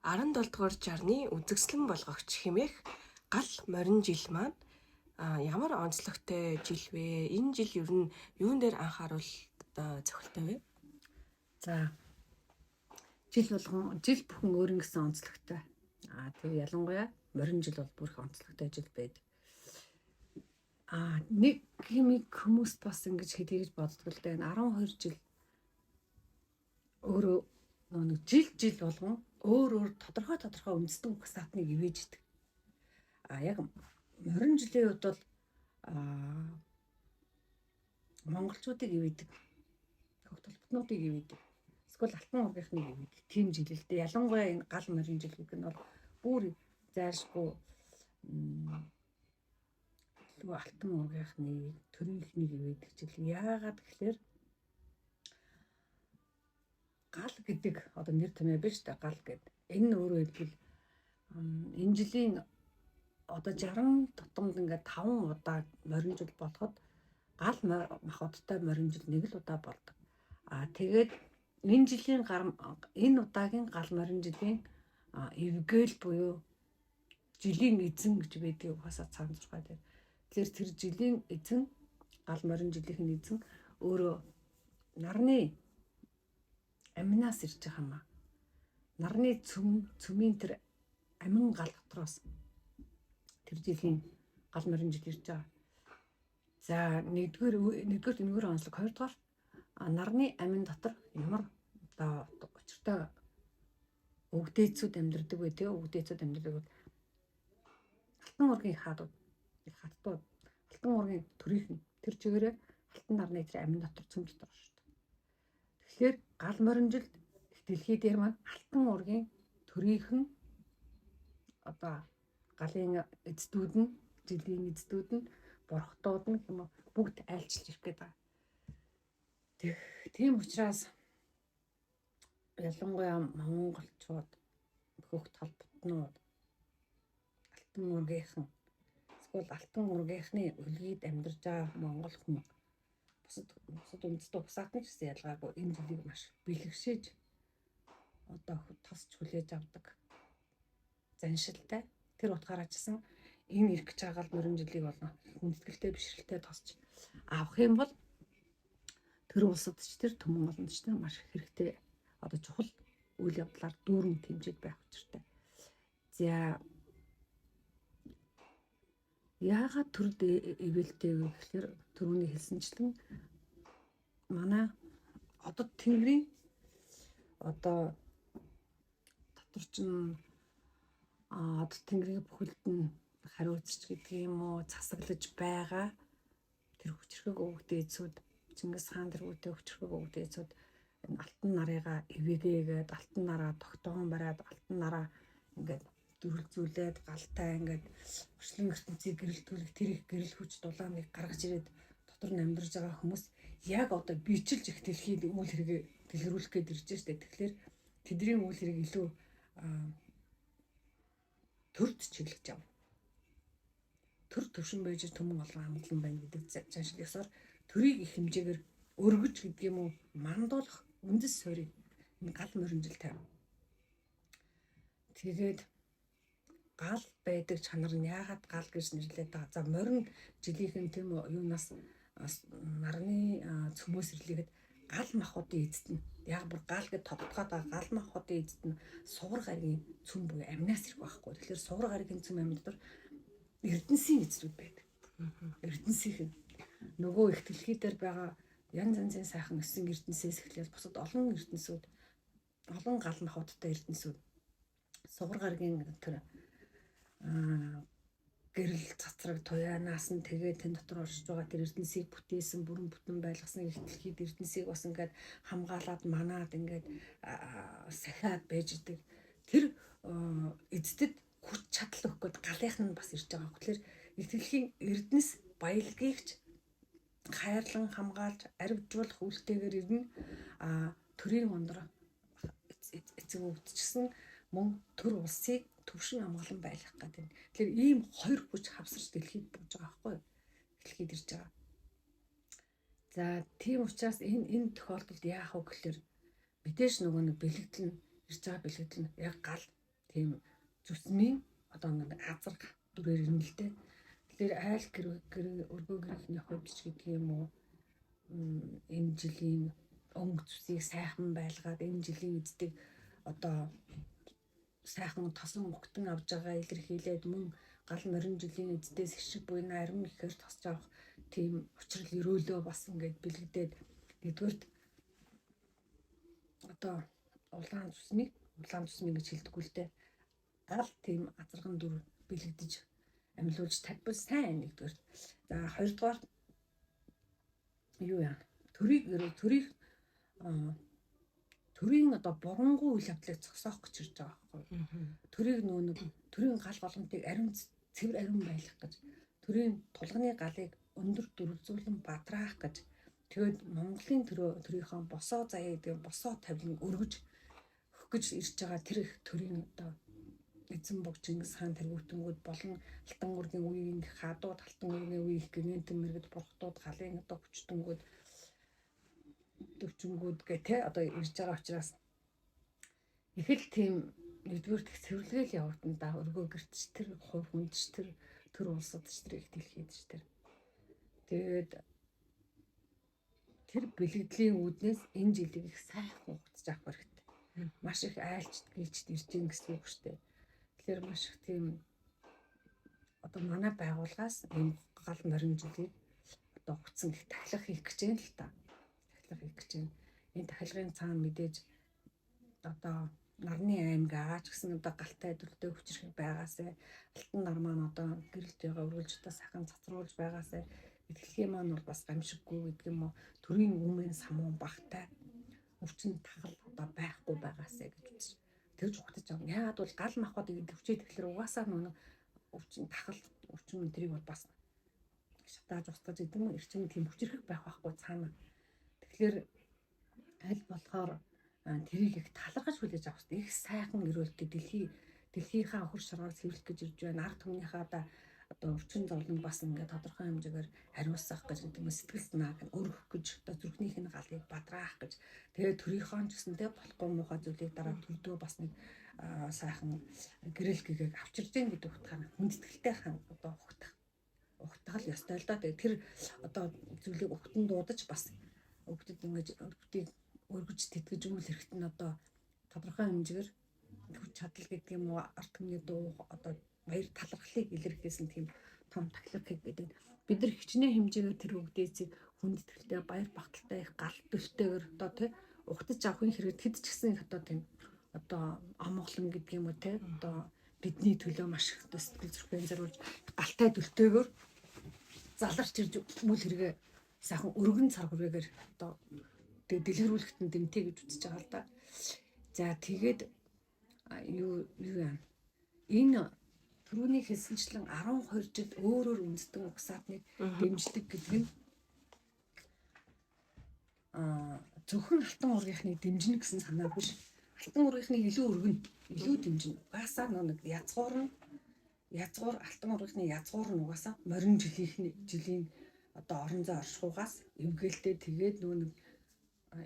17 дугаар жарны үзэгслэн болгогч хэмээх гал морин жил маань ямар онцлогтой жил вэ? Энэ жил ер нь юун дээр анхааруул зохилтой вэ? За жил бүхэн өөр гэсэн онцлогтой. Тэгээ ялангуяа морин жил бол бүр их онцлогтой жил байдаг. Нэг хэмиг хүмүүст бас ингэж хэдийгэж боддог л дээ. 12 жил өөрөө нэг жил болгон өөр тодорхой үндэстэн угсаатныг ивэж идэг. Яг морин жилийн хувьд бол монголчуудыг ивэдэг. Хогт толботнуудыг ивэдэг. Эсвэл алтан ургийнхныг ивэдэг. Тийм жил л дээ. Ялангуяа энэ гал морин жил гэх нь бол бүр зайлшгүй алтан ургийнхныг, төрийнхнийг ивэдэг жил. Яагаад гэхээр гал гэдэг одоо нэр томьёо биш та гал гэдэг. Энэ өөрөө хэлбэл энэ жилийн одоо 60 тутамд ингээд 5 удаа морин жил болоход гал махбодтой морин жил нэг л удаа болдог. Тэгээд энэ жилийн энэ удаагийн гал морин жилийн эвгээл буюу жилийн эзэн гэж байдаг угаасаа цаан зургаа дээр. Тэгэхээр тэр жилийн эзэн гал морин жилийн эзэн өөрөө нарны аминаас ирж байгаа юм аа. Нарны цөмийн тэр амин гал дотроос тэр жилийн гал морин жил ирж байгаа. За нэгдүгээр энэгээр онцлог, хоёрдугаар нарны амин дотор ямар одоо учиртай өвгдээцүүд амьдардаг вэ те? Өвгдээцүүд амьдардаг бол алтан ургийн хатууд, алтан ургийн төрийнхэн тэр чигээрээ алтан нарны тэр амин дотор цөм дотор шүү дээ. Тэгэхээр гал морин жилд дэлхий дээр маань алтан ургийн төрийнхэн одоо галын эцдүүд нь, жилийн эцдүүд нь, борхтууд нь юм бүгд айлчилж ирэх гээд байгаа. Тийм учраас ялангуяа монголчууд хөгт толботнууд алтан ургийнхан эсвэл алтан ургийнхны өлгийд амьдарч байгаа монгол хүн бусад үндэстэн угсаатны гэсэн ялгаагүй энэ жилийг маш бэлгшээж одоо тосч хүлээж авдаг заншилтай. Тэр утгаараа чсэн энэ ирэх гэж байгаа гал морин жилийг болно хүндэтгэлтэй бишрэлтэй тосч авах юм бол тэр улсад ч тэр түмэн олонд ч тэр маш хэрэгтэй одоо чухал үйл явдлаар дүүрэн тэмцээд байх учиртай. За яагаад төрд ивэлтэй вэ гэхээр түрүүний хэлсэнчлэн манай одоо тэнгэрийн одоо дотор чинь одоо тэнгэрийн бүхэлд нь хариуцч гэдэг юм уу засаглаж байгаа тэр хүчрхэг өвгдээцүүд Чингис хаан тэргүүтэй хүчрхэг өвгдээцүүд энэ алтан нарыгаа ивэгээгээд алтан нараа тогтоон бариад алтан нараа ингээд дөрвөлзүүлээд галтай ингээд орчлон ертөнцийг гэрэлтүүлэх тэр их гэрэл хүч дулааныг гаргаж ирээд дотор нь амьдарч байгаа хүмүүс яг одоо бичилж их дэлхийд үйл хэрэгээ дэлгэрүүлэх гээд ирж штэ. Тэгэхээр тэдний үйл хэрэг илүү төрд чиглэж ав. Төр төвшин байж төмөн олгон амгалан байна гэдэг заншил ёсоор төрийг их хэмжээгээр өргөж гэдэг юм уу мандуулах үндэс суурийг энэ гал морин жил тавь. Тэгээд гал байдаг чанар нь яагаад гал гэж нэрлээд байгаа. За морин жилийнхэн тийм юунаас нарны цөмөөс ирлээгээд гал махбодын эзэд нь яг бүр гал гэж тодтогоод байгаа гал махбодын эзэд нь сугар гаригийн цөм буюу амнаас ирэх байхгүй. Тэгэхээр сугар гаригийн цөм амин дотор эрдэнсийн эзлүүд байдаг. Эрдэнсийн нөгөө их дэлхий дээр байгаа янз янзын сайхан өссөн эрдэнсээс эхлээд бусад олон эрдэнсүүд олон гал махбодтой эрдэнсүүд сугар гаригийн тэр гэрэл цацраг туяанаас нь тэгээд тэн дотор оршиж байгаа тэр эрдэнсийг бүтээсэн бүрэн бүтэн байлгасан их дэлхийд эрдэнсийг бас ингээд хамгаалаад манаад ингээд сахиад байж идэг. Тэр эцдэд хүч чадал өгөх гээд галынхан нь бас ирж байгаа. Тэгэхээр их дэлхийн эрдэнэс баялагийгч хайрлан хамгаалж арвжуулах үйлтэйгээр ирнэ. Төрийн ондроо эцэг өвдчихсэн мөн төр улсыг төвшин амгалан байлгах гэдэг. Тэгэхээр ийм хоёр хүч хавсарч дэлхийд бууж байгаа байхгүй юу? Дэлхийд ирж байгаа. За тийм учраас энэ тохиолдолд яах вэ гэхээр мэдээж нөгөө нэг бэлэгдэл нь ирж байгаа бэлэгдэл нь яг гал тийм зүсмийн одоо нэг азар дүрээр ирнэ л дээ. Тэгэхээр айл өргөө гэрийнхний хувьд ч гэдэг юм уу энэ жилийн өнгө зүсийг сайхан байлгаад энэ жилийн эздэг одоо сайхан тосон өгтөн авж байгаа илэрхийлээд мөн гал морин жилийн эздээс хшиг буйна арим ихээр тосч авах тийм учрал өрөөлөө бас ингээд бэлэгдээд нэгдүгээрт одоо улаан цусмыг гэж хэлдэггүй л дээ. Гал тийм азарган дүр бэлэгдэж амьлуулж тавьбал сайн нэгдүгээр. За хоёрдугаар юу яа? Төрийн одоо бурангуй үйл явдлыг зогсоох гэж ирж байгаа байхгүй. Төрийг төрийн гал болгонтыг цэвэр ариун байлгах гэж. Төрийн тулганы галыг өндөр дүрзүүлэн бадраах гэж. Тэгээд Монголын төрийнхөө босоо заяа гэдэг босоо тавилан өргөж өгөх гэж ирж байгаа тэр их төрийн одоо эзэн бог Чингис хаан тэргүүтнгүүд болон алтан ургийн үеийн хадууд алтан ургийн үеийн гинэнтэн мэрэгд бурхтууд галын одоо хүчтэнгүүд төвчнгүүд гэх одоо ирж байгаа учраас их л тийм нэгдүгээр их цэвэрлэгээл явагдана да. Өргөө гэрч тэр хувь хүндч тэр улсад ч тэр их дэлхийд ч тэр. Тэгээд тэр бэлгэдлийн үүднээс энэ жилийг их сайхан хугацж авах хэрэгтэй. Маш их айлчт гэлчт ирж ийн гэсэн үг шүү дээ. Тэгэхээр маш их тийм одоо манай байгууллагаас энэ гал морин жилийг одоо хуцсан их тахлах хийх гэж байна л та. Энэ тахилгын цаана мэдээж одоо нарны аймаг аач гэсэн одоо галтай дүртэй хүчрэх байгаасай алтан нар маань одоо гэрэлт байгаа үргэлж одоо сахан цацруулж байгаасай дэлхийн маань бол бас гамшиггүй гэдэг юм уу төрийн өмнө самуун багтай өвчин тагал одоо байхгүй байгаасай гэж үзэж тэгж ухтаж байгаа. Яагаад бол гал махбод гэдэг хүчтэй тэгэхээр угаасаа нэг өвчин тагал өвчин тэрийг бол бас шатааж устгаж гэдэг юм эрчим тийм хүчрэх байх байхгүй цаана. Тэгэхээр аль болохоор тэрийг их талархаж хүлээж авах хэрэгтэй. Их сайхан өрөөлтөд дэлхийнхаа хөр шороор цэвэрлэх гэж ирж байна. Ард түмнийхээ одоо өвчин зовлон бас ингээд тодорхой хэмжээгээр хариуцах гэж гэдэг нь сэтгэл санааг нь өргөх гэж одоо зүрхнийх нь галыг бадраах гэж. Тэгээд төрийнхөө ч гэсэнтэй болохгүй муухай зүйлийг дараа төрдөө бас нэг сайхан гэрэл гэгээг авчирж гин гэдэг утгаар хүндэтгэлтэй хан одоо ухтгал ёстой л доо. Тэгээд тэр одоо зүйлийг ухтан дуудаж бас өгдөд ингэж өгдгийг өргөж тэтгэж үйл хэрэгт нь одоо тодорхой хэмжээгээр хүч чадал гэдэг юм уу ард түмний дуу одоо баяр талархлыг илэрхийлсэн тийм том тахилгыг гэдэг. Бид нар хичнээн хэмжээгээр тэр өгдөөцийг хүндэтгэлтэй баяр багталтай их гал төлтөөр одоо тий ухтаж авахын хэрэгт хэд ч гэсэн одоо тийм одоо амгалан гэдэг юм уу тий одоо бидний төлөө маш их сэтгэл зүрхэн зориулж галтай төлтөөгөр заларч ирж үйл хэрэгэ сайхан өргөн цар хүрээгээр одоо дэлгэрүүлэхэд нь дэмтэй гэж үзэж байгаа л да. За тэгээд юу яа. Энэ түрүүний хэлсэнчлэн 12 жил өөрөөр үндэстэн угсаатныг дэмждэг гэдэг нь зөвхөн алтан ургийнхны дэмжинэ гэсэн санаа биш. Алтан ургийнхны илүү өргөн, илүү дэмжинэ. Угаасаа нэг язгуур алтан ургийнхны язгуур нь угаасаа морин жилийн одоо орон зай оршихугаас эвгээлтэй тэгээд нэг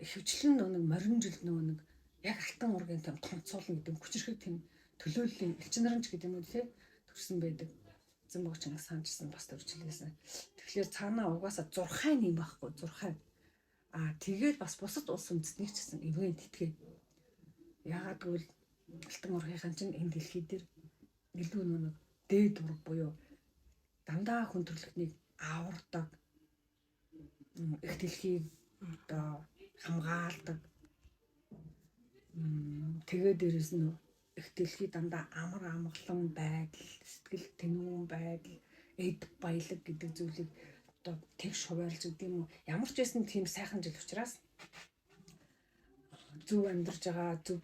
ихэвчлэн нэг морин жил нэг яг алтан ургийн том тонцоолно гэдэг хүчрэх тийм төлөөллийн элчин наранч гэдэг юм уу тий төрсэн байдаг. Эзэн бог Чингис хаан гэсэн бас төрчлээсэн. Тэгэхээр цаанаа угаасаа зурхай юм байхгүй зурхай. Тэгээд бас бусад улс үндэстнийг ч гэсэн эвгэн тэтгэ. Яагаад гэвэл алтан ургийнхын чинь энэ дэлхий дээр илүү нэг дээд ураг буюу дандаа хүн төрлөختнийг авардаг их дэлхийг одоо хамгаалдаг. Тэгээд дээрэс нь их дэлхий дандаа амар амгалан байдал, сэтгэл тэнүүн байдал, эд баялаг гэдэг зүйлийг одоо тэгш хуваарлж гэдэг юм уу. Ямар ч байсан тийм сайхан жил учраас зөв амьдарч байгаа, зөв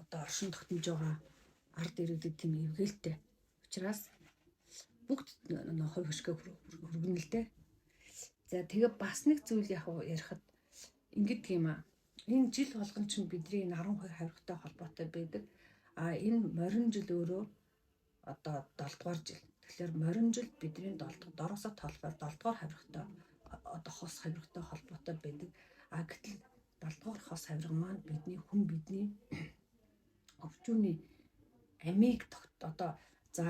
одоо оршин тогтнож байгаа ард ирээдүйд тийм эвгээлтэй. Учраас бүгд хувь хөшгөө хүргэнэ л дээ. За тэгээ бас нэг зүйл ярихад ингэдэг юм аа. Энэ жил болгон чинь бидний 12 хавиргатай холбоотой байдаг. Энэ морин жил өөрөө одоо 7 дугаар жил. Тэгэхээр морин жил бидний дороосоо тоолохоор 7 дугаар хавиргатай одоо хос хавиргатай холбоотой байдаг. Гэтэл 7 дугаар хос хавирга маань бидний өвчүүний амийг одоо за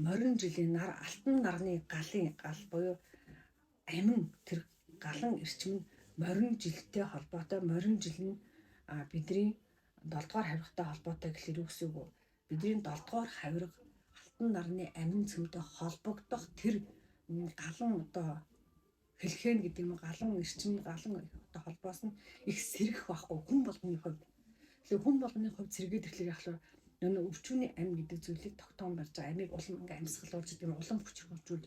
морин жилийн нар алтан нарны галын гал буюу амин тэр галан эрчим нь морин жилтэй холбоотой. Морин жил нь бидний 7 дугаар хавиргатай холбоотой гэхэлэр юу гэсэн үг вэ? Бидний 7 дугаар хавирга алтан нарны амин цөмтэй холбогдох тэр галан одоо хэлхэн гэдэг юм, галан эрчим, галан одоо холбоос нь их сэргэх байхгүй хүн болгоны хувьд. Тэгэхээр хүн болгоны хувьд сэргээд ирэхлээр яхаа нөгөө өвчүүний амь гэдэг зүйлийг тогтоон барьж байгаа. Амийг улам ингээ амьсгалуулж гэдэг юм, улам хүчрхүүлжүүл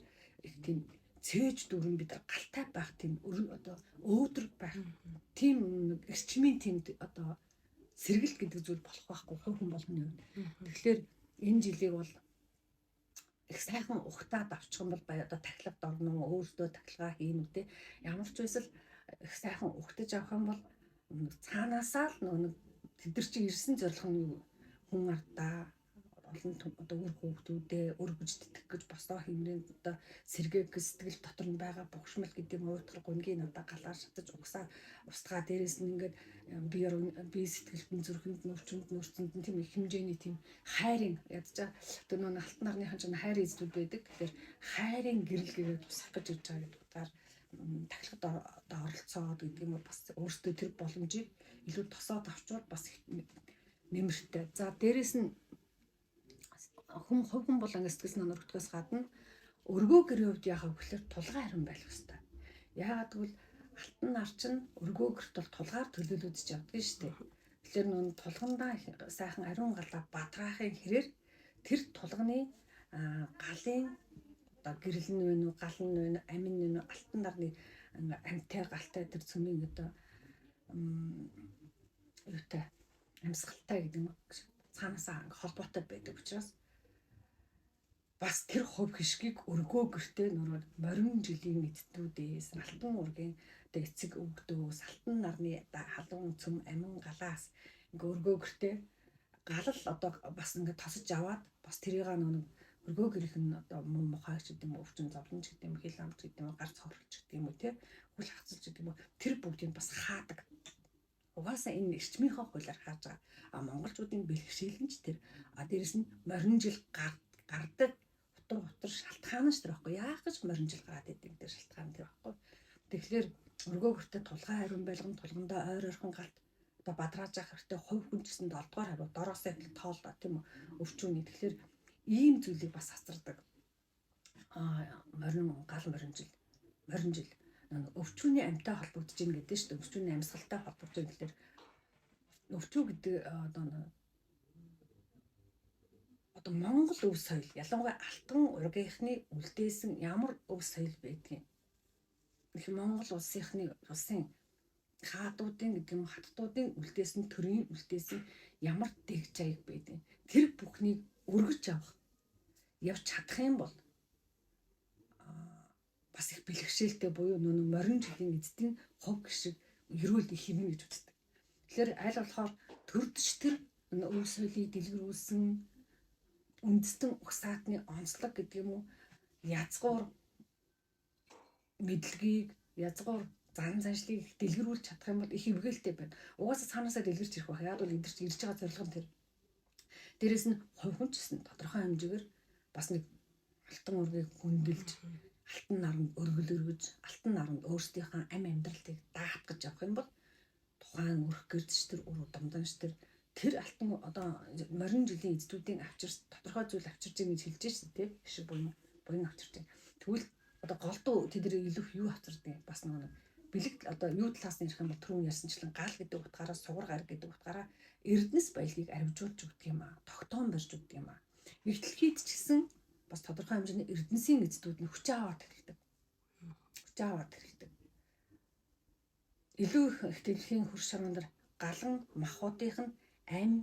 их тийм цээж дүүрэн бид нар галтай байх, тийм одоо өөдрөг байх, тийм эрчмийн тийм одоо сэргэлт гэдэг зүйл болох байхгүй хүн болгоны хувьд. Тэгэхээр энэ жилийг бол их сайхан ухтаад авчих юм бол одоо тахилагд орно, өөртөө тахилгаа хийнэ үү те. Ямар ч үсэл их сайхан ухтаж авах юм бол цаанаасаа л нөгөө тэд нар чинь ирсэн зорилго нь хүн ардаа олон одоо үр хүүхдүүдээ өр гэж тэтгэх гэж босоо хэмнэн одоо сэргээх сэтгэл дотор нь байгаа бухшмал гэдэг юм уйтгар гунгийн одоо галаар шатаж угсаа устгаа дээрээс нь ингээд би сэтгэлд нь зүрхэнд нүрчэнд нүрцэнд нь тийм их хэмжээний тийм хайрын ядчаа тэр нөө алтан нарныхан ч хайр эзлүүд байдаг. Тэгэхээр хайрын гэрэл гэгээд тусах гэж ирж байгаа гэдэг утгаар тахилгад одоо оролцоод гэдэг юм бас өөртөө тэр боломжийг илүү тосоод авчвал бас нэмэртэй. За дээрээс нь хүн бол ингэ сэтгэл санаа өргөдгөөс гадна өргөө гэрийн хувьд яхаа гэхэлэр тулгай харин байх хэрэгтэй. Яагаад гэвэл алтан нар чинь өргөө гэрт бол тулгаар төлөөлөгдөж явдаг шүү дээ. Тэгэхээр нүүн тулгандаа сайхан ариун галаа бадраахын хэрээр тэр тулганы галын одоо гэрэл нь вэ нү гал нь вэ амин нь алтан нарны амтай галтай тэр цөмийн одоо юутай амьсгалтай гэдэг юм цаанаасаа холбоотой байдаг учраас бас тэр хувь хишгийг өргөө гэртээ нөрөө морин жилийн эцдүүдээс алтан ургийн одоо эцэг өвгдөөс алтан нарны халуун цөм амин галаас ингээ өргөө гэртээ галал одоо бас ингээ тосож аваад бас тэрийг нэг өргөө гэрийнх нь одоо муу мухайч гэдэг юм өвчин зовлон ч гэдэг юм хил амт гэдэг юм гар цохролч гэдэг юм уу те хүл хацалж гэдэг юм тэр бүгдийг бас хаадаг. Угаасаа энэ эрчмийнхаа хуулиар хааж байгаа. Монголчуудын бэлгшээлэн ч тэр дээрэс нь морин жил гардаг утар шалтгаан нь ч тэр байхгүй. Яах гэж морин жил гараад идэв тэр шалтгаан тэр байхгүй. Тэгэхээр өргөө гэртээ тулгай хариун байлган тулгандаа ойр ойрхон галт одоо бадрааж авах хэрэгтэй хувь хүн гэсэн 7 дугаар хариу дороосоо их тоолдоо тийм үү өвчүүний. Тэгэхээр ийм зүйлийг бас асардаг. Гал морин жил өвчүүний амьтаа холбогдож ийн гэдэг шүү дээ. Өвчүүний амьсгалтай холбогдож ийн гэхээр өвчүү гэдэг одоо Монгол өв соёл ялангуяа алтан ургийнхны үлдээсэн ямар өв соёл байдгийг. Их Монгол улсын хаадуудын гэдэг юм хаттуудын үлдээсэн төрийн үлдээсэн ямар дэг жайг байдгийг. Тэр бүхнийг өргөж явж чадах юм бол бас их бэлгшээлтэй буюу нөө морин жилийн эцдийн хог гişиг ерөөл их хэмнэ гэж үздэг. Тэгэхээр аль болохоор төрдөж тэр өв соёлыг дэлгэрүүлсэн үндэстэн угсаатны онцлог гэдэг юм уу язгуур мэдлэгийг язгуур зан заншлыг дэлгэрүүлж чадах юм бол их эвгээлтэй байна. Угаасаа цаанаасаа дэлгэрч ирэх байх. Яг бол эдгэрч ирж байгаа зорилго нь тэр. Дээрээс нь хувь хүн ч гэсэн тодорхой хэмжээгээр бас нэг алтан ургийг хөндлөж алтан наранд өргөж алтан наранд өөрсдийнхөө амь амьдралыг даатгаж явах юм бол тухайн өрх гэрдч тэр ур удамданч тэр алтан одоо морин жилийн эцдүүдийн авчирс тодорхой зүйл авчирж байгаа гэж хэлж шээ тий шиг буян авчирж байгаа. Тэгвэл одоо голдуу тэдний илүү юу авчирдаг бас нэг бэлэг одоо юу талаас нь ярих юм бол түрүүн ярьсанчлан гал гэдэг утгаараа сугар гар гэдэг утгаараа эрдэнэс баялагийг арвижуулж өгдөг юм аа тогтоон барьж өгдөг юм аа. Эртэлхийд ч гэсэн бас тодорхой хэмжээний эрдэнсийн эцдүүд нь хүч аваад хэрэгдэг. Илүү их дэлхийн хөрш шорондор галан махуудынх нь амь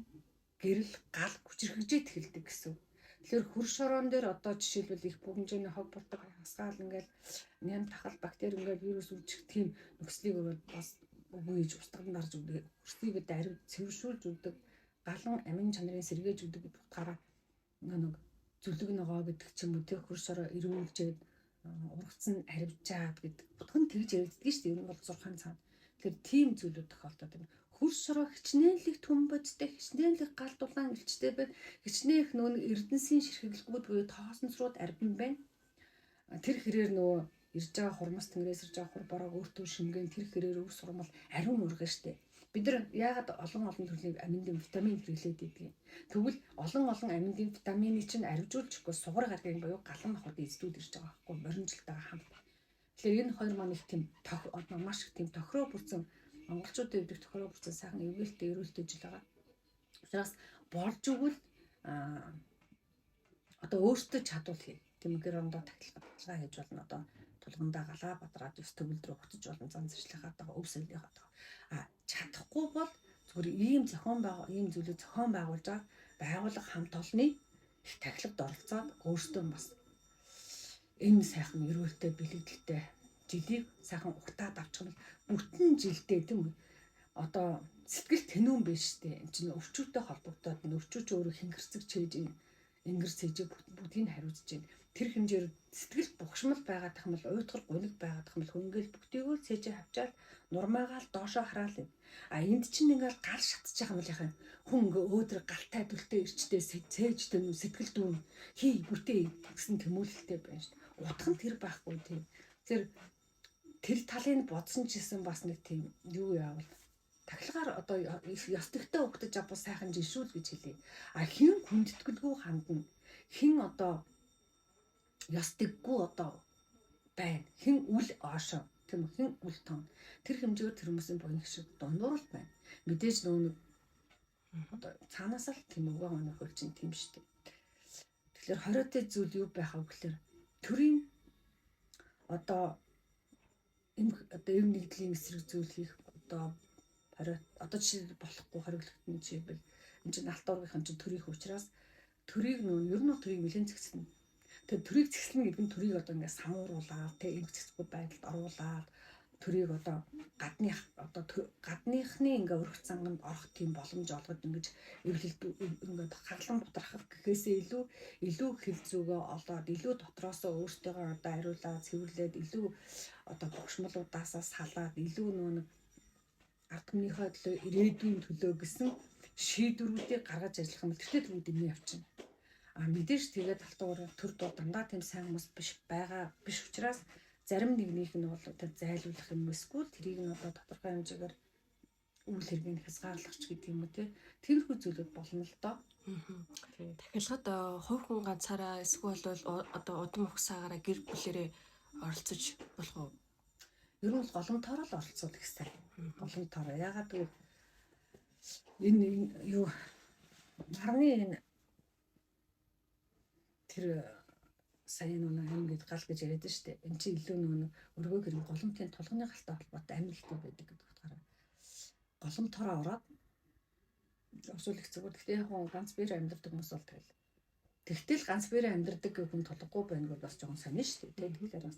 гэрэл гал хүчрхэгжээд эхэлдэг гэсэн. Тэгэхээр хөрш шороон дээр одоо жишээлбэл их бүх хэмжээний хог болдог хасгаал ингээл ням тахал бактери ингээл вирус үүсгэх тийм нөхцөлийг бас үгүйж устгад нарж өгдөг. Хөрсийг дарив цэвэршүүлж өгдөг. Галан амин чанарын сэргээж өгдөг гэдэг утгаараа нэг зүлэг ногоо гэдэг ч юм уу тэг хөрш шороо ирүүлжээд ургацсан аривчаад гэдэг утга нь тэгж яригддаг шүү дээ. Энэ бол зурхаан цаана. Тэгэхээр тийм зүйлүүд тохиолдоод байна. хөрс шороо хичнээнлэг төм бодтой, хичнээнлэг гал дулаан илчтэй байна. Хичнээн их нөгөө эрдэнсийн ширхэглэгүүд буюу тоосонцрууд арбин байна. Тэр хэрээр нөгөө ирж байгаа хурмас тэнгэрээс ирж байгаа хур бороо өөртөө шингэн тэр хэрээр өв сурмал ариун ургана штэ. Бид нар яагаад олон төрлийн аминдын витамин хэрэглээд идэг юм. Тэгвэл олон аминдын витаминыг чинь аривжуулчихгүй сугар гаргийн буюу галан махад эзлүүд ирж байгаа байхгүй моринжилтойгоо хамт. Тэгэхээр энэ хоёр маань их тийм маш их тийм тохироо бүрдсэн монголчуудын өвдөх тохироо бүрдсэн сайхан эвгээлтэй эрүүлтэй жил байгаа. Учраас болж өгвөл одоо өөртөө чадвал хий. Тэмгээр ондоо тахилгаа хийж болно. Одоо тулгандаа галаа бадраад ёс төвлөл рүү хотож болно. Зан зэрлийнхаа даа өв соёлынхаа даа. Чадахгүй бол зүгээр ийм зүйлийг зохион байгуулж байгаа байгууллага хамт олонны их тахилгад оролцоод өөртөө бас энэ сайхан эрүүлтэй бэлэгдэлтэй жилийг сайхан угтаад авчих нь бүтэн жилдээ тийм үү. Одоо сэтгэл тэнүүн биш үү? Энд чинь өвчүүтэй холбогдоод өвчүүч өөрөө хингэрцэг чийж ингэр цэжиг бүгдийг хариуцж байна. Тэр хэмжээр сэтгэл бухшмал байгаад тах юм бол уйтгар гуниг байгаад тах юм бол хөнгөл бүгдийгөө цэжээ хавчаад нурмаагаал доошоо хараал юм. Энд чинь ингээл гал шатчих юм бол яхаа хүн ингээ өөдрөг галтай дүлтэй ирчтэй цээжтэй сэтгэл дүүн хий бүтээ гэсэн тэмүүлэлтэй байна шүү дээ. Утга нь тэр байхгүй тийм. Тэр талыг бодсон ч гэсэн бас нэг тийм юу яавал тахилгаар одоо ёс төгтөө өгдөж авбал сайхан жишүүл гэж хэлье. Хин хүндэтгэлгүй хандна. Хин одоо ёс тэггүй одоо байна. Хин үл оошоо. Тийм хин үл тон. Тэр хэмжээгээр тэр хүмүүсийн буйн шиг дундуур л байна. Мэдээж нөгөө одоо цаанаас л тийм өгөө өнөхөл чинь тийм шүү дээ. Тэгэхээр хориотой зүйл юу байх вэ гэхээр төрийн одоо эв нэгдлийн эсрэг зүйл хийх одоо жишээ болохгүй хориглогдсон жишээлбэл энэ чинь алт уургийнхан чинь төрийн учраас төрийг ер нь төрийг нэлээд зэгцэнэ. Тэгээд төрийг зэгцэнэ гэдэг нь төрийг одоо ингээд самууруулаад тэг эв зэгцгүй байдалд оруулаад төрийг одоо гадныхны ингээ өрх цанганд орох тийм боломж олгож ингэж эвлэлд ингээд хаглан бутрахах гэхээсээ илүү хэл зүгөө олоод илүү дотроосоо өөртөөгөө одоо ариулаад цэвэрлээд илүү одоо богшмолуудаасаа салаад илүү нэг ард түмнийхээ төлөө ирээдүйн төлөө гэсэн шийдвэрүүдийг гаргаж ажиллах юм бол тэртээ түрүү дэмий явчихна. Мэдээж тэгээд талтуур төр дуу дандаа тийм сайн хүмүүс биш учраас зарим нэгнийх нь бол одоо зайлуулах юм эсвэл тэрийг нь одоо тодорхой хэмжээгээр үйл хэргийг хязгаарлах гэдэг юм уу те. Тэрхүү зүйлүүд болно л доо. Тахилгад хувь хүн ганцаараа эсвэл одоо удам ухсаагаараа гэр бүлэрээ оролцож болох уу? Ер нь бол голомтоор л оролцуулах хэрэгтэй. Голомтоор. Ягаад гэвэл энэ юу нарны энэ тэр сайн юм гээд гал гэж яриад нь штэ. Энд чинь илүү нөгөө өргөө хэрэг голомтын тулганы галтай холбоотой амжилттай байдаг гэдэг утгаараа голомтороо ороод өсвөл их зүгээр. Гэхдээ яг ганц биер амьдардаг хүмүүс бол тэгэл. Тэгтэл ганц биер амьдардаг хүн тулггүй байна гэж бас жоохон сонин штэ. Тэгэхээр бас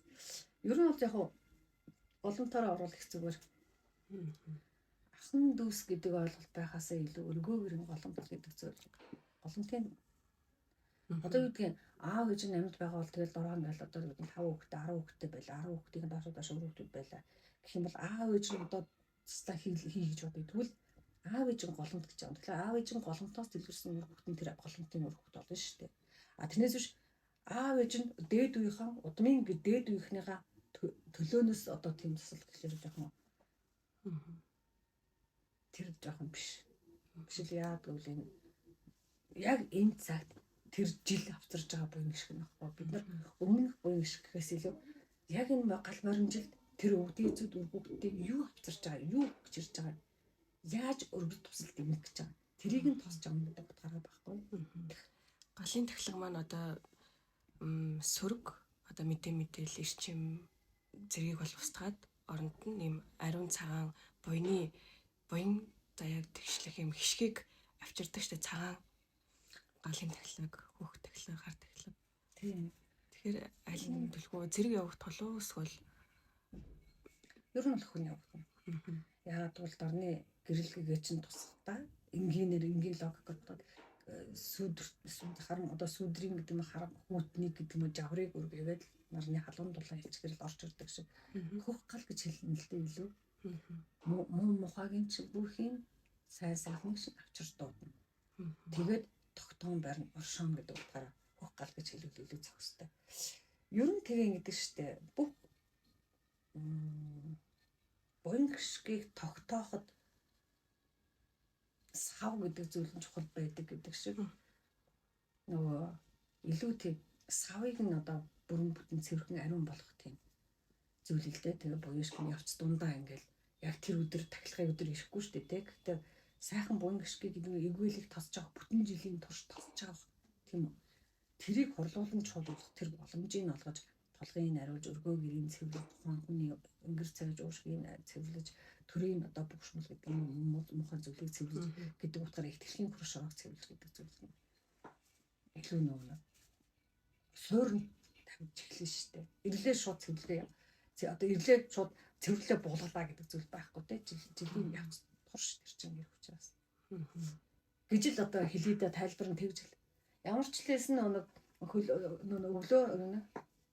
ер нь бол яг голомтороо орол их зүгээр. Ахан дүүс гэдэг ойлголт байхаасаа илүү өргөө хэрэг голомт гэдэг зүйл. Голомтын одоо юу гэдгийг аав ээж нь амьд байгаа бол тэгэл дороо ингээл одоо 5 хүүхэдтэй 10 хүүхэдтэй байла 10 хүүхдийн доош хүүхдүүд байла гэх юм бол аав ээж нь одоо цэцлээ хий гэж бодъё. Тэгвэл аав ээж нь голомт гэж байгаа. Тэгэхээр аав ээж нь голомтоос дэлгэрсэн үр хүүхдийн тэр голомтын үр хүүхд болно шүү дээ. Тэрнээс биш аав ээж нь дээд үеийнхэн удмын дээд үеийнхнийгаа төлөөнөөс одоо тийм засал гэхлээр жоохон тэр жоохон биш. Жишээл яад гэвэл яг энэ цагт тэр жил авчирж байгаа буйн гიშг нөхгүй. Бид нар өмнөх буйн гიშг гэхээс илүү яг энэ гал морин жилд тэр өвдөйцүүд хүүхдүүдийг юу авчирж байгаа, юу гिचирж байгаа, яаж өргөд тусалт дэмэх гэж байгаа. Тэрийг нь тосч байгаа гэдэг утгаараа байхгүй. Галын тахилга маань одоо сөрөг одоо мэдээл эрчим зэргийг бол устгаад оронд нь ийм ариун цагаан буян заяаг тэгшлэх юм хишгийг авчирдаг штэ цагаан галын тахилга, хөөх тахилга, хар тахилга. Тийм. Тэгэхээр аль нь төлхөө зэрэг явах толуу эсвэл ер нь л хүн явах юм. Яагаад бол дорны гэрэлгээ чинь тусахтаа энгийн логикод харам одоо сүдрийн гэдэг нь харам хүүтнийг гэдэг нь жаврыг үргээгээд нарны халуун дулаан хэлчгэрэл орж ирдэг шиг хөх гал гэж хэлнэ л дээ илүү. Муу мухагийн чи бүхийн сайн сайхныг шиг авчир дуудана. Тэгээд тогтоон барин оршоон гэдэг утгаараа хөх гал гэж хэлүүлэлээ зохистой. Ер нь тэгээ ингэдэг штэ. Бүх буян гიშгийг тогтооход сав гэдэг зүйл нь чухал байдаг гэдэг шиг нөгөө илүү тийм савыг нь одоо бүрэн бүтэн цэвэрхэн ариун болгох тийм зүйл л дээ. Тэгээ буян гიშгийн явц дундаа ингээл яг тэр өдөр тахилгын өдөр ирэхгүй штэ тэг. Гэхдээ сайхан буян гიშгийг эвгээлийг тасж авах бүтэн жилийн турш тасж авах тийм үү. Тэрийг хурлуулан чуулгах тэр боломжийг олгож толгын ариулж өргөө гэрийн цэвэрлэж тухайн хүний өнгөр цайж уушгийг цэвэрлэж төрийн одоо бүгшмэл гэдэг муухай зүйлийг цэвэрлэж гэдэг утгаараа ихтгэлийн хурш ороог цэвэрлэх гэдэг зүйл нь илүү нөгөө суурн тавьж эхлэн штэ. Ирлээ шууд цэвэрлээ. Одоо ирлээ шууд цэвэрлээ буулгалаа гэдэг зүйл байхгүй те. Жилийн явц турш тэр чинь гэх учраас. Гэж л одоо хэлийдэ тайлбар нь тэгж л. Ямар ч лээс нь нэг өглөө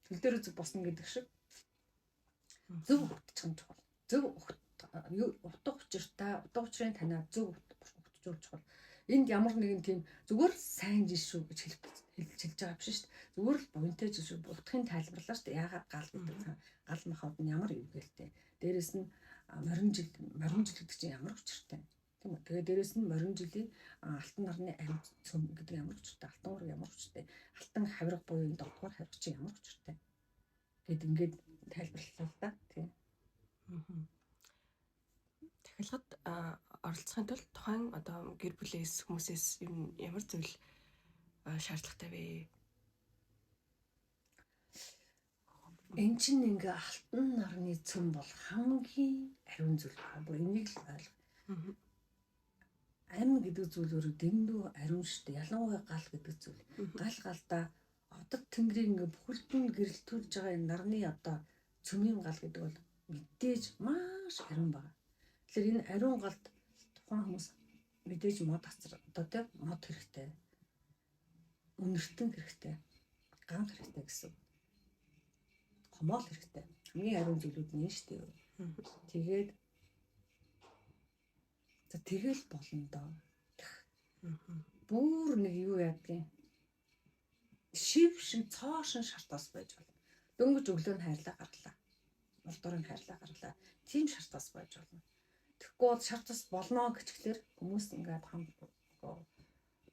төл дээр зүг босно гэдэг шиг зөв утчих нь чухал. Зөв утга учиртай, утга учрын танаа зөв утгажуулж чухал. Энд ямар нэгэн тийм зүгээр л сайн жишүү гэж хэлж байгаа биш шүү дээ. Зүгээр л буянтай жишүү утгын тайлбарлаа шүү дээ. Яагаад гал гэдэг гал махад нь ямар эвгээлтэй. Дээрэс нь морин жил гэдэг чинь ямар учиртай. Тийм үү. Тэгээ дээрэс нь морин жилийн алтан нарны амьд цөм гэдэг ямар учиртай. Алтан ур ямар учиртай. Алтан хавирга буюу догдугаар хавирга чинь ямар учиртай. Гэт ингээд тайлбарлалаа л да. Тийм. Тахилгад оролцохын тулд тухайн одоо гэр бүлээс хүмүүсээс ямар зүйл шаардлагатай вэ? Энд чинь ингээ алтан нарны цөм бол хамгийн ариун зүйл байна. Бүр энийг л ойлгоо. Ам гэдэг зүйл өөрөө дэндүү ариун шүү дээ. Ялангуяа гал гэдэг зүйл. Галдаа одод тэнгэрийн ингээ бүхэлдэн гэрэлтүүлж байгаа энэ нарны одоо цөмийн гал гэдэг бол мэдээж маш ариун байна. Тэгэхээр энэ ариун галд тухайн хүмүүс мэдээж мод асар одоо тийм мод хэрэгтэй. Үнэртэн хэрэгтэй. Ган хэрэгтэй гэсэн. Хомоол хэрэгтэй. Хамгийн ариун зүйлүүд нь шүү дээ. Тэгээд за тэгэл болно доо. Бүр нэг юу яадгийн шившин цоошин шартаас байж болно. Дөнгөж өглөө нь хайрлаа гарлаа. Урдуурын хайрлаа гарлаа. Тийм шартаас байж болно. Тэгэхгүй бол шартаас болно гэхлээр хүмүүс ингээд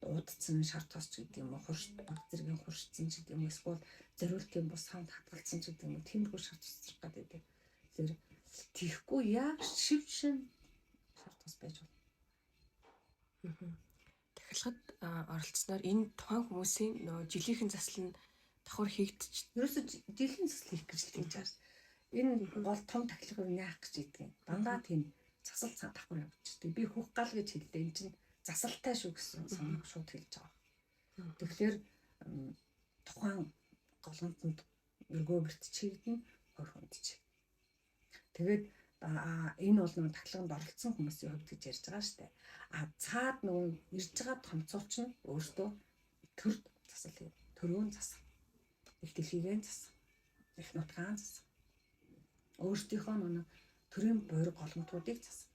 удцсан шарт тосч гэдэг юм уу, хурш баг зэргийн хуршцсан ч гэдэг юм уу, эсвэл зориултын бус ханд хатгалцсан ч гэдэг юм уу, тиймэрхүү шарт тосчих гэдэг. Тэгэхээр тийхгүй яг шившин шарт тос байж болно. Тахилгад оролцсноор энэ тухайн хүмүүсийн нөгөө жилийнхэн засал нь давхар хийгдчих. Ерөөсө жилийн засал хийх гэж хэлж байгаа. Энэ бол том тахилга яах гэж ийдгийг. Дандаа тийм засал цаа давхар явуулчихдаг. Би хөх гал гэж хэлдэг. Энэ чинь засалтай шүү гэсэн санааг шууд хэлж байгаа. Тэгэхээр тухайн голомтонд өргөө бэртчигдэн хөрхөндч. Тэгээд энэ бол нэг тахилганд оролцсон хүмүүсийн хувьд гэж ярьж байгаа шүү дээ. Цаад нөгөө ирж байгаа томцолч нь өөртөө төрд засал хийв. Төрөөн засал. Их дэлхийгэн засал. Их нутгаан засал. Өөртөөхөө нөгөө төрийн буйр голомтуудыг засал.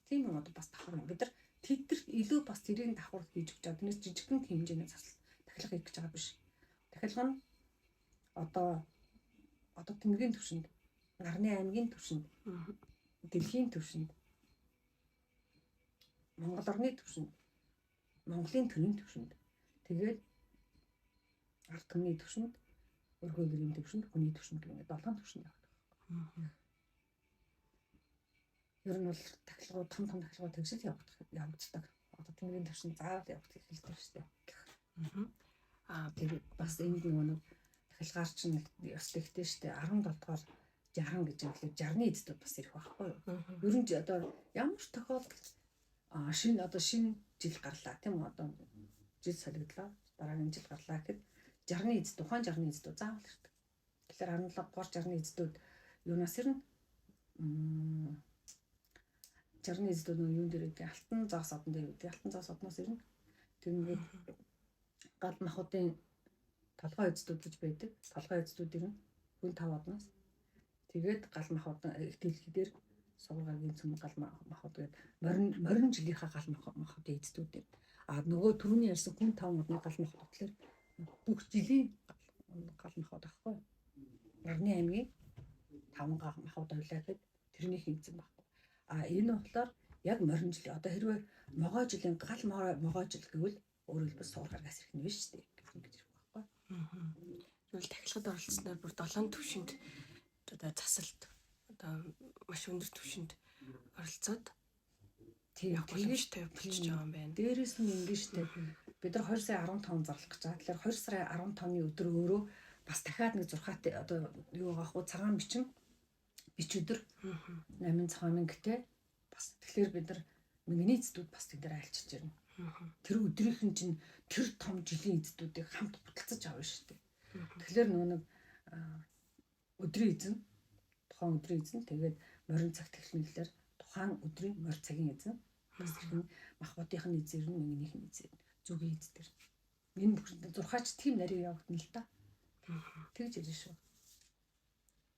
Тийм юм одоо бас давхар юм. Бид нар тэд илүү бас тэрийг давхар хийж өгч байгаа. Тэрнээс жижигхэн хэмжээний засал тахилга хийж байгаа биш. Тахилга нь одоо тэнгэрийн түвшинд, нарны аймгийн түвшинд, дэлхийн түвшинд, Монгол орны түвшинд, Монголын төрийн түвшинд, тэгээд ард түмний түвшинд, өргөө гэрийн түвшинд, хүний түвшинд гэх мэт 7 түвшинд явагдах. Ер нь бол тахилгууд том тахилгууд тэгшэл явагддаг. Одоо тэнгэрийн түвшинд заавал явагдах хэлдэг шүү дээ. Тэгээд бас энд нэг тахилгаар чинь ёс тэгтэй шүү дээ. 17 дугаар 60 гэж хэлээд 60-ны эцэд бас ирэх байхгүй юу? Ер нь одоо ямар ч тохиолдолд шинэ жил гарлаа тийм үү? Одоо жил солигдлоо. Дараагийн жил гарлаа гэхэд 60-ны эцэд тухайн 60-ны эцэд заавал ирдэг. Тэгэхээр 17 дугаар 60-ны эцэдүүд юунаас ирнэ? 60-ны эцэдүүд юун дээр гэдэг алтан зоос одон дээр гэдэг. Алтан зоос одноос ирнэ. Тэгээд гал махуудын толгой эцэдүүд гэж байдаг. Толгой эцэдүүд ирнэ. Хүн 5 одноос. Тэгээд гал махуудын их дэлхий дээр Сургаагийн цөм гал махад гээд морин жилийнхаа гал махад эздүүд юм. А нөгөө түрүүний ярьсан хүн таван удны гал мах болохоор бүх жилийн гал махад ахгүй. Нарны аймгийн таван гал махад ойлаад тэрнийх эзэн баггүй. А энэ болохоор яг морин жил одоо хэрвээ могой жилийн гал могой жил гэвэл өөрөөр хэлбэл суургаагаас ирэх нь биш шүү дээ гэж ирэх байхгүй. Тэгвэл тахилгад оролцсноор бүр 7 төвшөнд одоо засалт одоо маш өндөр төвшөнд оролцоод Тийм яг боломжтой болчихж байгаа юм байна. Дээрээс нь ингэ штэ. Бид нар 2 сая 15 зарлах гэж байгаа. Тэгэхээр 2 сая 15-ны өдөр өөрөө бас дахиад нэг 6 одоо юу gaах вэ? Цагаан бичин бич өдөр 8 цагаан мөнгөтэй бас тэгэхээр бид нар миний эзэдүүд бас тэд нар айлчилж ирнэ. Тэр өдрийнхэн чинь тэр том жилийн эзэдүүдийг хамт худалцаж авна шүү дээ. Тэгэхээр нөгөө нэг өдрийн эзэн тухайн өдрийн эзэн тэгээд морин цаг техникээр тухайн өдрийн морь цагийн эзэн бас хэрхэн махбодынх нь эзэр нь минийх нь эзэр зүгийн эзэр. Энэ бүх 6-аач тийм нарийн явагдана л да. Тэгж ирэн шүү.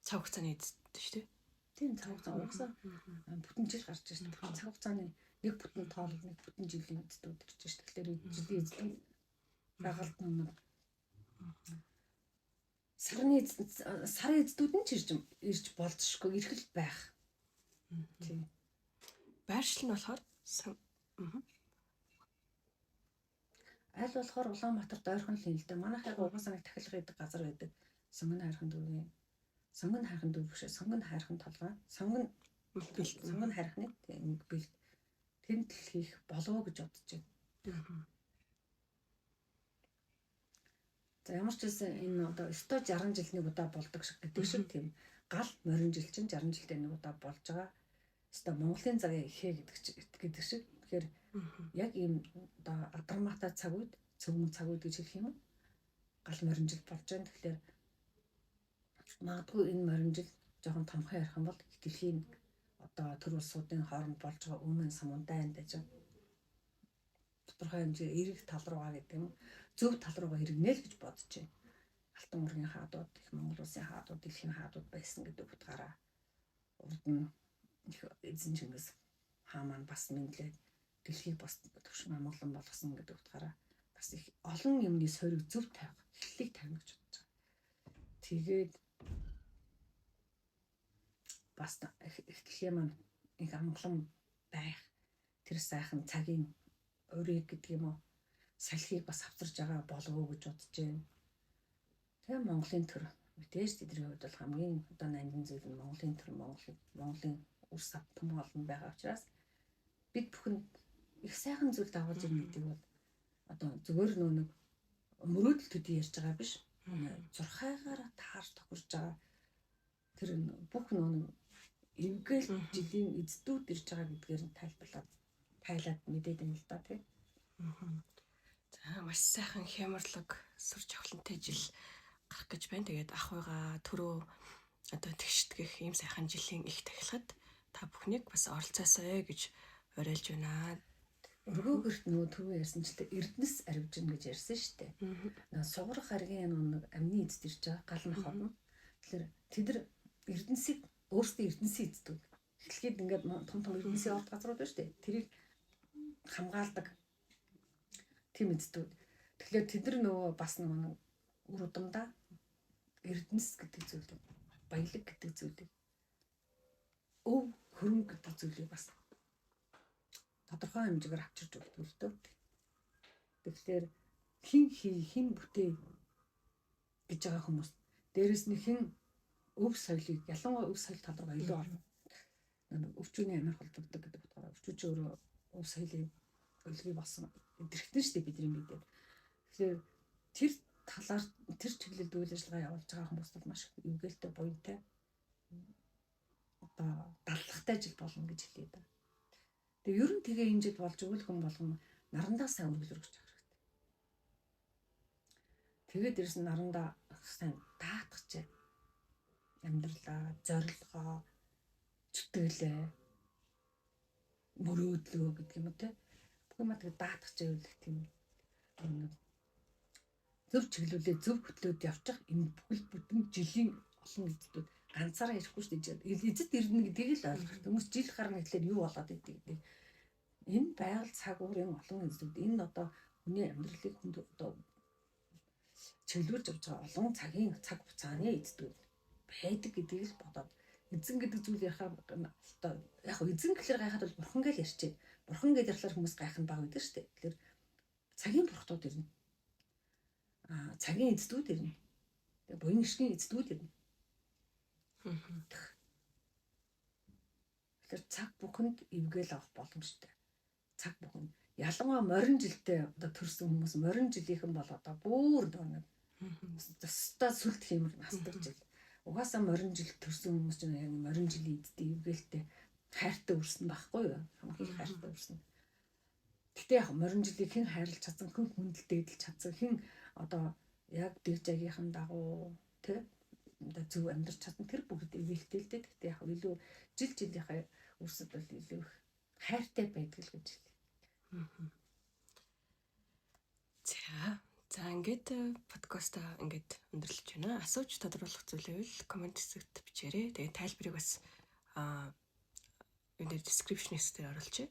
Цаг хугацааны эзэд шүү дээ. Тийм цаг хугацаа угсаа бүтэн жил гарч ирсэн. Тэгэхээр цаг хугацааны нэг бүтэн тоол нэг бүтэн жилийн эзэдүүд ирж шүү. Тэгэхээр жилийн эзэдүүд дагалт нэг сарын эзэдүүд нь ч ирж болцшгүй ирэх л байх. Тийм. Байршил нь болохоор аль болохоор Улаанбаатарт ойрхон л юм л да. Манайхаа угаасаа нэг тахилга гэдэг газар байдаг. Сонгон хайрхан дүүрийн сонгон хайрхан дүүр биш сонгон хайрхан толгой. Сонгон хайрхны тийм бэлт тэнд л хийх болов гэж бодож байна. За ямар ч байсан энэ одоо өстой 60 жил нэг удаа болдог шиг гэдэг шиг тийм гал морин жил чинь 60 жилдээ нэг удаа болж байгаа. Өстой Монголын цагийн ихээ гэдэг шиг. Тэгэхээр яг ийм одоо адармаатай цаг үед цөмөн цаг үед гэж хэлэх юм уу? Гал морин жил болж байна. Тэгэхээр магадгүй энэ морин жил жоохон томхон ярих юм бол дэлхийн одоо төр улсуудын хооронд болж байгаа өмнө самунтай андаж тодорхой хэмжээ эрэг тал руугаа гэдэг юм. Зөв тал руугаа хэрэгнэ л гэж бодож байна. Алтан уургийн хаадууд, их Монгол улсын хаадууд, дэлхийн хаадууд байсан гэдэг утгаараа урд нь эзэн Чингис хаан маань бас мэдлээд дэлхийг бас төвшин амгалан болгосон гэдэг утгаараа бас их олон юмны сориг зөв тавих, эхлэлийг тавина гэж бодож байгаа. Тэгээд бас эхлэлийн маань их амгалан байх тэр сайхан цагийн өрийг гэдэг юм уу салхийг бас авчирж байгаа болов уу гэж бодож байна. Тэгээ Монголын төр мэдээж тэдний хувьд бол хамгийн одоо нандин зүйл нь Монголын төр Монголын үр сав том олон байгаа учраас бид бүхэн их сайхан зүйл дагуулж ирнэ гэдэг бол одоо зүгээр нэг мөрөөдөл төдий ярьж байгаа биш. Зурхайгаар таарч тохирж байгаа тэр бүх эвгэл жилийн эздүүд ирж байгаа гэдгээр нь тайлаад мэдээд байна л да тий. За маш сайхан хямрлаг сур жавхлантай жил гарах гэж байна. Тэгээд ахуйгаа төрөө одоо тэгштгэх ийм сайхан жилийн их тахилгад та бүхнийг бас оролцоосой гэж уриалж байна. Өргөөгөрт нөгөө түрүү ярьсанчлаа Эрдэнэс аривжин гэж ярьсан шүү дээ. Сугарах харгийн нэг амны эзэд ирж байгаа гал мах орно. Тэгэхээр тэд нар Эрдэнэсийг өөрсдөө Эрдэнэсийн эздэг. Эхлээд ингээд том Эрдэнэсийн орд газрууд байна шүү дээ. Тэрийг хамгаалдаг тийм эздүүд. Тэгэхээр тэд нар нөгөө бас нөгөө үр удамдаа Эрдэнэс гэдэг зүйлийг баялаг гэдэг зүйлийг өв хөрөнгө гэдэг зүйлийг бас тодорхой хэмжээгээр авчирч өгдөг л дөө. Тэгэхээр хин бүтээ гэж байгаа хүмүүс дээрэс нь хин өв соёлыг ялангуяа өв соёл талраа илүү орно. Өвчүүний амир холбогддог гэдэг утгаараа өвчүүч өөрөө өв соёлын өлгий болсон идэрхтэн шүү дээ бидний мэдээ. Тэгэхээр тэр талаар тэр чиглэлд үйл ажиллагаа явуулж байгаа хүмүүс бол маш эвгээлтэй буянтай одоо даллахтай жил болно гэж хэлээ да. Тэгээ ер нь тэгээ энэ жил болж өгөх хүн болгон нарандаа сайн үргэлж өгч байгаа хэрэгтэй. Тэгээд дэрс нь нарандаа сайн даатгачээ амьдралаа, зорилгоо, зүтгэлээ, мөрөөдлөө гэдэг юм уу те. Бүх юм тэгээд даатгачээ үлдэх тийм зөв чиглүүлээ зөв хөтлөөд явчих энэ бүхэл бүтэн жилийн олон эзлүүд ганцаараа ирэхгүй шүү дээ. Эзэд ирнэ гэдгийг л ойлгох. Хүмүүс жил гарна гэхлээр юу болоод идэв гэдэг. Энэ байгаль цаг уурын олон эзэд энэ одоо хүний амьдралыг хүнд одоо чөлөөлж авч байгаа олон цагийн цаг хугацааны эзэдүүд байдаг гэдгийг л бодоод эзэн гэдэг зүйл яхаа одоо яг эзэн гэхэлэр гайхаад бол бурхан гэж ярьчээ. Бурхан гэж ярьхлаар хүмүүс гайх нь баг байдаг шүү дээ. Тэгэхээр цагийн бурхтууд ирнэ. Цагийн эзэдүүд ирнэ. Тэгээ буян гişгийн эзэдүүд ирнэ. Тэгэхээр цаг бүхэнд эвгээл авах боломжтой. Цаг бүхэнд ялангуяа морин жилдээ одоо төрсэн хүмүүс морин жилийнхэн бол одоо бүр нэг өстө сүлд хиймэр насдаг жил. Угаасаа морин жилд төрсэн хүмүүс ч яг морин жилийн эзэдээ эвгээлтэй хайртай үрсэн байхгүй юу? Хамгийн хайртай үрсэн. Гэтэ яг морин жилийг хэн хайрлаж чадсан, хэн хүндэлтэй эдэлж чадсан, хэн одоо яг дэг жагийнхан дагуу тэ одоо зөв амьдарч чадсан тэр бүгд эвгээлтэй л дээ. Гэтэ яг илүү жилийнхаа үрсэд бол илүү хайртай байдаг л гэж хэлээ. За ингээд подкаста ингээд өндөрлөж байна. Асууж тодруулах зүйл байвал комент хэсэгт бичээрэй. Тэгээ тайлбарыг бас энэ description-ээс дээр оруулъя.